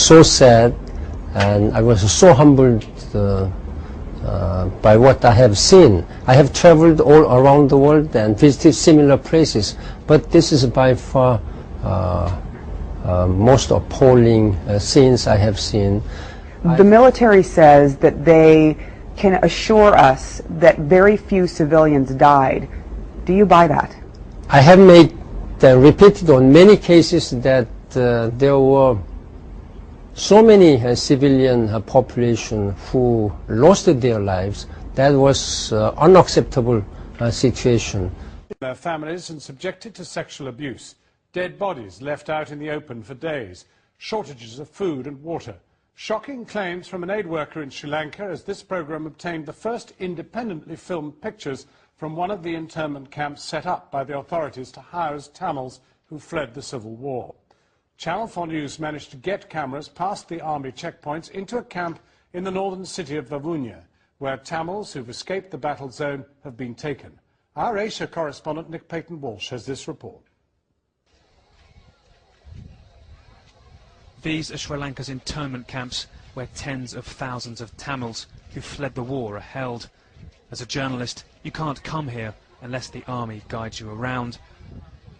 so sad, and I was so humbled by what I have seen. I have traveled all around the world and visited similar places, but this is by far most appalling scenes I have seen. The military says that they can assure us that very few civilians died. Do you buy that? I have repeated on many cases that there were so many civilian population who lost their lives. That was unacceptable situation. Their families and subjected to sexual abuse, dead bodies left out in the open for days, shortages of food and water. Shocking claims from an aid worker in Sri Lanka as this program obtained the first independently filmed pictures from one of the internment camps set up by the authorities to house Tamils who fled the civil war. Channel 4 News managed to get cameras past the army checkpoints into a camp in the northern city of Vavuniya, where Tamils who've escaped the battle zone have been taken. Our Asia correspondent Nick Payton-Walsh has this report. These are Sri Lanka's internment camps where tens of thousands of Tamils who fled the war are held. As a journalist, you can't come here unless the army guides you around.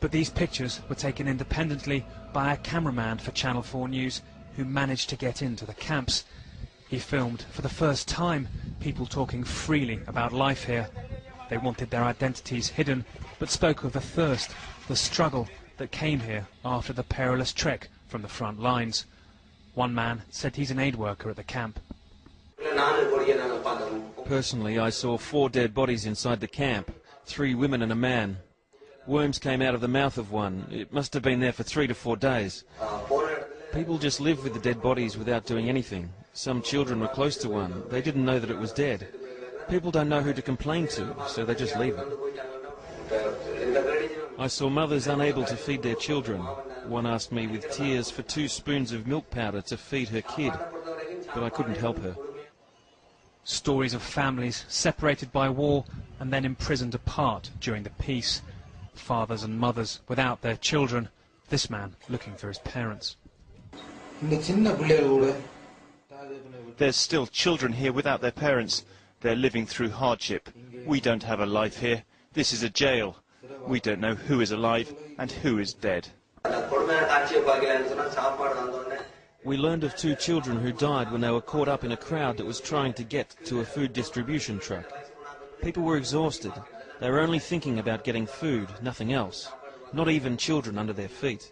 But these pictures were taken independently by a cameraman for Channel 4 News who managed to get into the camps. He filmed for the first time people talking freely about life here. They wanted their identities hidden, but spoke of the thirst, the struggle that came here after the perilous trek from the front lines. One man said he's an aid worker at the camp. Personally, I saw 4 dead bodies inside the camp, 3 women and a man. Worms came out of the mouth of one. It must have been there for 3 to 4 days. People just live with the dead bodies without doing anything. Some children were close to one. They didn't know that it was dead. People don't know who to complain to, so they just leave it. I saw mothers unable to feed their children. One asked me with tears for 2 spoons of milk powder to feed her kid, but I couldn't help her. Stories of families separated by war and then imprisoned apart during the peace. Fathers and mothers without their children. This man looking for his parents. There's still children here without their parents. They're living through hardship. We don't have a life here. This is a jail. We don't know who is alive and who is dead. We learned of 2 children who died when they were caught up in a crowd that was trying to get to a food distribution truck. People were exhausted. They were only thinking about getting food, nothing else. Not even children under their feet.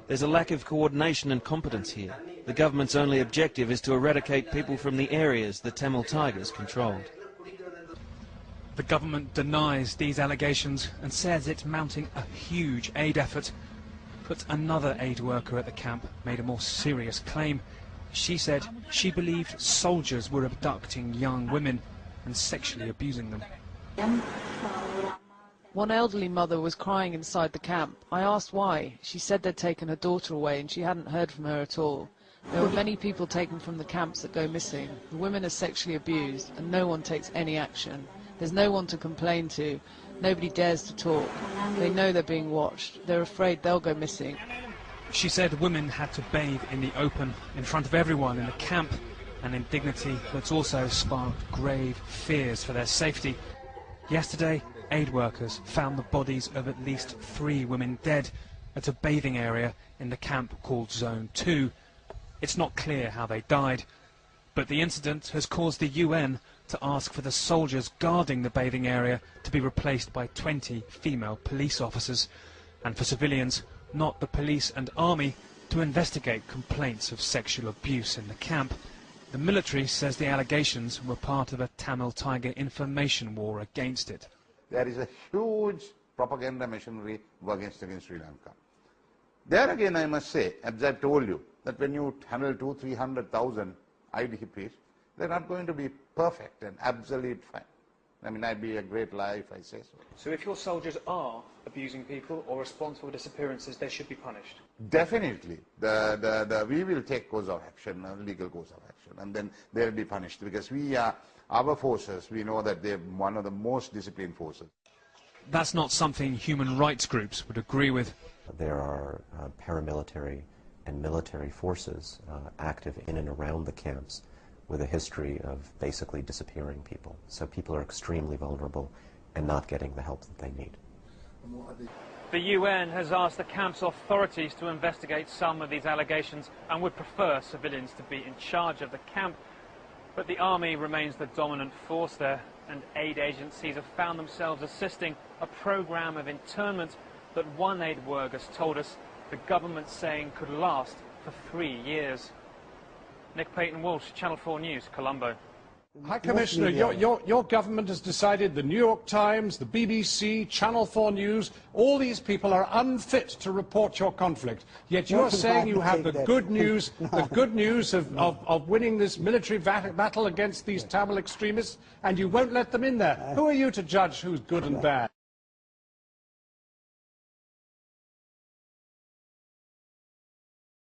There's a lack of coordination and competence here. The government's only objective is to eradicate people from the areas the Tamil Tigers controlled. The government denies these allegations and says it's mounting a huge aid effort. But another aid worker at the camp made a more serious claim. She said she believed soldiers were abducting young women and sexually abusing them. One elderly mother was crying inside the camp. I asked why. She said they'd taken her daughter away and she hadn't heard from her at all. There were many people taken from the camps that go missing. The women are sexually abused and no one takes any action. There's no one to complain to. Nobody dares to talk. They know they're being watched. They're afraid they'll go missing. She said women had to bathe in the open, in front of everyone in the camp, an indignity that's also sparked grave fears for their safety. Yesterday, aid workers found the bodies of at least 3 women dead at a bathing area in the camp called Zone 2. It's not clear how they died, but the incident has caused the UN to ask for the soldiers guarding the bathing area to be replaced by 20 female police officers, and for civilians, not the police and army, to investigate complaints of sexual abuse in the camp. The military says the allegations were part of a Tamil Tiger information war against it. There is a huge propaganda machinery against Sri Lanka. There again I must say, as I've told you, that when you handle 200,000-300,000 IDPs, they're not going to be perfect and absolute fine. I mean, I'd be a great lie if I say so. So if your soldiers are abusing people or responsible for disappearances, they should be punished? Definitely. We will take course of action, legal course of action, and then they'll be punished because our forces, we know that they're one of the most disciplined forces. That's not something human rights groups would agree with. There are paramilitary and military forces active in and around the camps with a history of basically disappearing people. So people are extremely vulnerable and not getting the help that they need. The UN has asked the camp's authorities to investigate some of these allegations and would prefer civilians to be in charge of the camp. But the army remains the dominant force there, and aid agencies have found themselves assisting a program of internment that one aid worker has told us the government's saying could last for 3 years. Nick Payton-Walsh, Channel 4 News, Colombo. High Commissioner, your government has decided the New York Times, the BBC, Channel 4 News, all these people are unfit to report your conflict. Yet you're saying you have the good news, of winning this military battle against these Tamil extremists, and you won't let them in there. Who are you to judge who's good and bad?